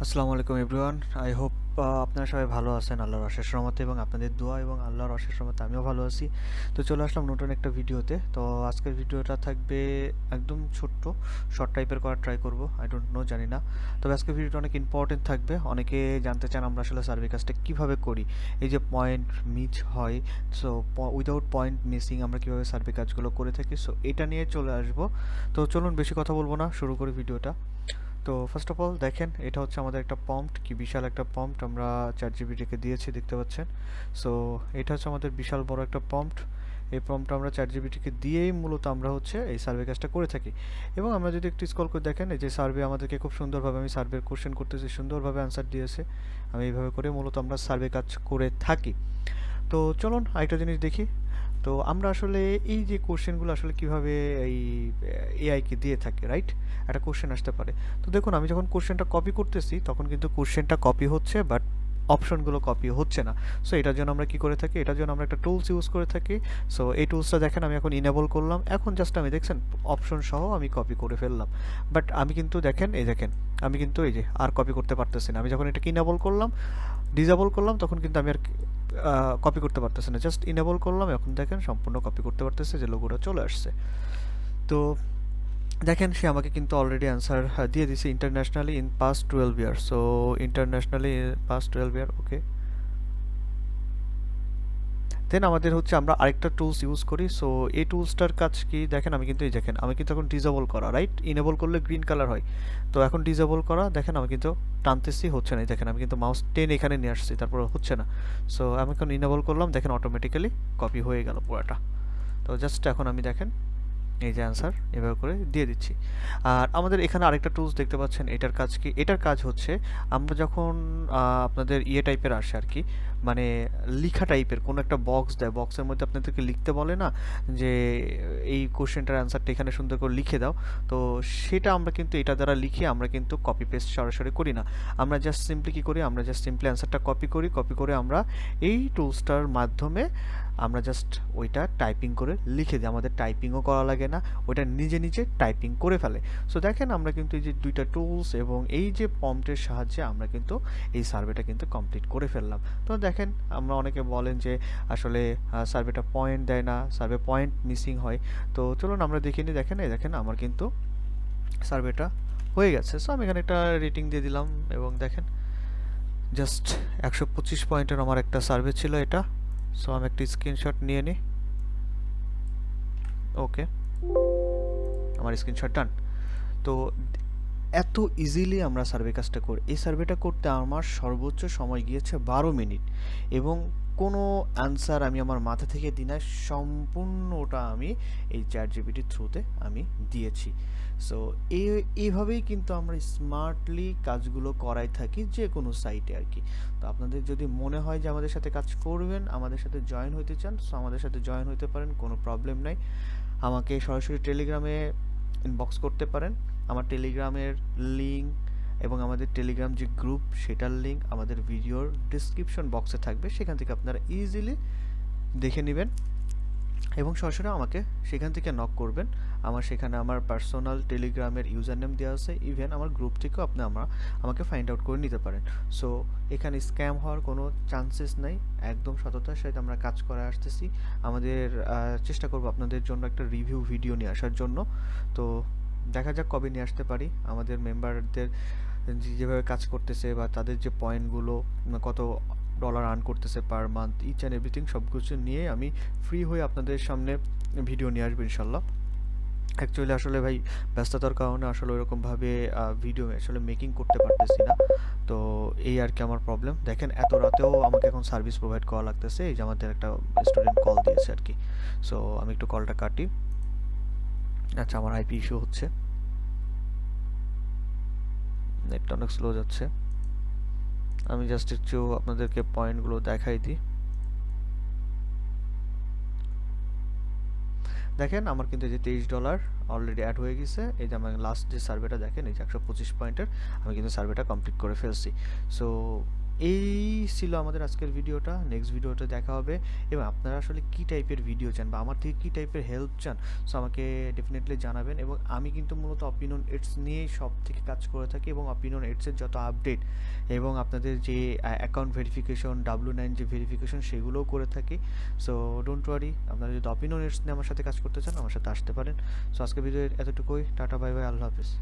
আসসালামু আলাইকুম everyone. I hope আপনারা সবাই ভালো আছেন আল্লাহর অশেষ রহমতে এবং আপনাদের দোয়া এবং আল্লাহর অশেষ রহমতে আমিও ভালো আছি। তো চলে আসলাম নতুন একটা ভিডিওতে। তো আজকের ভিডিওটা থাকবে একদম ছোট্ট, শর্ট টাইপের করার ট্রাই করব। আই ডোন্ট নো, জানি না। তবে আজকের ভিডিওটা অনেক ইম্পর্টেন্ট থাকবে। অনেকে জানতে চান আমরা আসলে সার্ভে কাজটা কীভাবে করি, এই যে পয়েন্ট মিস হয়, সো উইদাউট পয়েন্ট মিসিং আমরা কীভাবে সার্ভে কাজগুলো করে থাকি, সো এটা নিয়ে চলে আসবো। তো চলুন বেশি কথা বলবো না, শুরু করি ভিডিওটা। তো ফার্স্ট অফ অল দেখেন, এটা হচ্ছে আমাদের একটা প্রম্পট, কি বিশাল একটা প্রম্পট আমরা চ্যাটজিপিটিকে দিয়েছি, দেখতে পাচ্ছেন। সো এটা হচ্ছে আমাদের বিশাল বড় একটা প্রম্পট। এই প্রম্পটটা আমরা চ্যাটজিপিটিকে দিয়েই মূলত আমরা হচ্ছে এই সার্ভে কাজটা করে থাকি। এবং আমরা যদি একটু স্ক্রল করে দেখেন, এই যে সার্ভে আমাদেরকে খুব সুন্দরভাবে, আমি সার্ভের কোশ্চেন করতেছি, সুন্দরভাবে অ্যান্সার দিয়েছে। আমি এইভাবে করে মূলত আমরা সার্ভে কাজ করে থাকি। তো চলুন আরেকটা জিনিস দেখি। তো আমরা আসলে এই যে কোশ্চেনগুলো আসলে কিভাবে এই এআইকে দিয়ে থাকি, রাইট? একটা কোশ্চেন আসতে পারে। তো দেখুন, আমি যখন কোশ্চেনটা কপি করতেছি তখন কিন্তু কোশ্চেনটা কপি হচ্ছে, বাট অপশনগুলো কপি হচ্ছে না। সো এটার জন্য আমরা কি করে থাকি, এটার জন্য আমরা একটা টুলস ইউজ করে থাকি। সো এই টুলসটা দেখেন আমি এখন ইনেবল করলাম, এখন জাস্ট আমি দেখছেন অপশন সহ আমি কপি করে ফেললাম। বাট আমি কিন্তু দেখেন, এই দেখেন আমি কিন্তু এই যে আর কপি করতে পারতেছি না। আমি যখন এটাকে ইনেবল করলাম, ডিসেবল করলাম, তখন কিন্তু আমি আর কপি করতে পারতেছে না। জাস্ট ইনেবল করলাম, এখন দেখেন সম্পূর্ণ কপি করতে পারতেছে, যে লোগোটা চলে আসছে। তো দেখেন সে আমাকে কিন্তু অলরেডি অ্যান্সার দিয়ে দিছে, internationally in past 12 year. So internationally past 12 ইয়ার, ওকে। দেন আমাদের হচ্ছে আমরা আরেকটা টুলস ইউজ করি। সো এই টুলসটার কাজ কি দেখেন, আমি কিন্তু এই দেখেন আমি কিন্তু এখন ডিসেবল করা, রাইট? ইনেবল করলে গ্রিন কালার হয়, তো এখন ডিসেবল করা দেখেন আমি কিন্তু টানতেছি, হচ্ছে না। দেখেন আমি কিন্তু মাউস টেন এখানে নিয়ে আসছি, তারপর হচ্ছে না। সো আমি এখন ইনেবল করলাম, দেখেন অটোমেটিক্যালি কপি হয়ে গেল পুরাটা। তো জাস্ট এখন আমি দেখেন এই যে অ্যান্সার এভাবে করে দিয়ে দিচ্ছি। আর আমাদের এখানে আরেকটা টুলস দেখতে পাচ্ছেন, এটার কাজ কি? এটার কাজ হচ্ছে আমরা যখন আপনাদের ইয়ে টাইপের আসে আর কি, মানে লিখা টাইপের কোনো একটা বক্স দেয়, বক্সের মধ্যে আপনাদেরকে লিখতে বলে না, যে এই কোশ্চেনটার অ্যান্সারটা এখানে সুন্দর করে লিখে দাও। তো সেটা আমরা কিন্তু এটা দ্বারা লিখে আমরা কিন্তু কপি পেস্ট সরাসরি করি না। আমরা জাস্ট সিম্পলি কী করি, আমরা জাস্ট সিম্পলি অ্যান্সারটা কপি করি, কপি করে আমরা এই টুলসটার মাধ্যমে আমরা জাস্ট ওইটা টাইপিং করে লিখে দিই। আমাদের টাইপিংও করা লাগে না, ওইটা নিজে নিজে টাইপিং করে ফেলে। সো দেখেন আমরা কিন্তু এই যে দুইটা টুলস এবং এই যে প্রম্পটের সাহায্যে আমরা কিন্তু এই সার্ভেটা কিন্তু কমপ্লিট করে ফেললাম। তো দেখেন, আমরা অনেকে বলেন যে আসলে সার্ভেটা পয়েন্ট দেয় না, সার্ভে পয়েন্ট মিসিং হয়। তো চলুন আমরা দেখে নিই। দেখেন, এই দেখেন আমার কিন্তু সার্ভেটা হয়ে গেছে। সো আমি এখানে একটা রেটিং দিয়ে দিলাম এবং দেখেন জাস্ট 125 পয়েন্টের আমার একটা সার্ভে ছিল এটা। সো আমি একটা স্ক্রিনশট নিয়ে নিই। ওকে, আমার স্ক্রিনশট ডান। তো এত ইজিলি আমরা সার্ভে কাজটা করি। এই সার্ভেটা করতে আমার সর্বোচ্চ সময় গিয়েছে 12 মিনিট, এবং কোনো অ্যান্সার আমি আমার মাথা থেকে দিই না, সম্পূর্ণটা আমি এই চ্যাট জিপিটির থ্রুতে আমি দিয়েছি। সো এইভাবেই কিন্তু আমরা স্মার্টলি কাজগুলো করাই থাকি যে কোনো সাইটে আর কি। তো আপনাদের যদি মনে হয় যে আমাদের সাথে কাজ করবেন, আমাদের সাথে জয়েন হতে চান, সো আমাদের সাথে জয়েন হতে পারেন, কোনো প্রবলেম নাই। আমাকে সরাসরি টেলিগ্রামে ইনবক্স করতে পারেন। আমার টেলিগ্রামের লিঙ্ক এবং আমাদের টেলিগ্রাম যে গ্রুপ, সেটার লিঙ্ক আমাদের ভিডিওর ডিসক্রিপশন বক্সে থাকবে, সেখান থেকে আপনারা ইজিলি দেখে নেবেন এবং সরাসরি আমাকে সেখান থেকে নক করবেন। আমার সেখানে আমার পার্সোনাল টেলিগ্রামের ইউজার নেম দেওয়া আছে, ইভেন আমার গ্রুপ থেকেও আপনি আমাকে ফাইন্ড আউট করে নিতে পারেন। সো এখানে স্ক্যাম হওয়ার কোনো চান্সেস নাই, একদম সততার সাথে আমরা কাজ করে আসতেছি। আমাদের চেষ্টা করব আপনাদের জন্য একটা রিভিউ ভিডিও নিয়ে আসার জন্য। তো দেখা যাক কবে নিয়ে আসতে পারি। আমাদের মেম্বারদের যেভাবে কাজ করতেছে বা তাদের যে পয়েন্টগুলো, কত ডলার আর্ন করতেছে per month, each and everything সব কিছু নিয়ে আমি ফ্রি হয়ে আপনাদের সামনে ভিডিও নিয়ে আসবো ইনশাল্লাহ। অ্যাকচুয়ালি আসলে ভাই ব্যস্ততার কারণে আসলে ওরকমভাবে ভিডিও আসলে মেকিং করতে পারতেছি না। তো এই আর কি আমার প্রবলেম। দেখেন এত রাতেও আমাকে এখন সার্ভিস প্রোভাইড করা লাগতেছে, এই যে আমাদের একটা স্টুডেন্ট কল দিয়েছে আর কি। সো আমি একটু কলটা কাটি। আচ্ছা, আমার আইপি ইস্যু হচ্ছে, নেটটা অনেক স্লো যাচ্ছে। আমি জাস্ট একটু আপনাদেরকে পয়েন্টগুলো দেখাই দিই। দেখেন আমার কিন্তু এই যে $23 অলরেডি অ্যাড হয়ে গেছে। এই যে আমার লাস্ট যে সার্ভেটা দেখেন, এই যে 125 পয়েন্টের আমি কিন্তু সার্ভেটা কমপ্লিট করে ফেলছি। সো এই ছিল আমাদের আজকের ভিডিওটা। নেক্সট ভিডিওতে দেখা হবে। এবং আপনারা আসলে কী টাইপের ভিডিও চান বা আমার থেকে কী টাইপের হেল্প চান, সো আমাকে ডেফিনেটলি জানাবেন। এবং আমি কিন্তু মূলত অপিনিয়ন এডস নিয়েই সব থেকে কাজ করে থাকি, এবং অপিনিয়ন এডসের যত আপডেট এবং আপনাদের যে অ্যাকাউন্ট ভেরিফিকেশন, W9 যে ভেরিফিকেশন, সেগুলোও করে থাকি। সো ডোন্ট ওয়ারি, আপনারা যদি অপিনিয়ন এডস নিয়ে আমার সাথে কাজ করতে চান, আমার সাথে আসতে পারেন। সো আজকের ভিডিও এতটুকুই। টাটা, বাই বাই, আল্লাহ হাফিজ।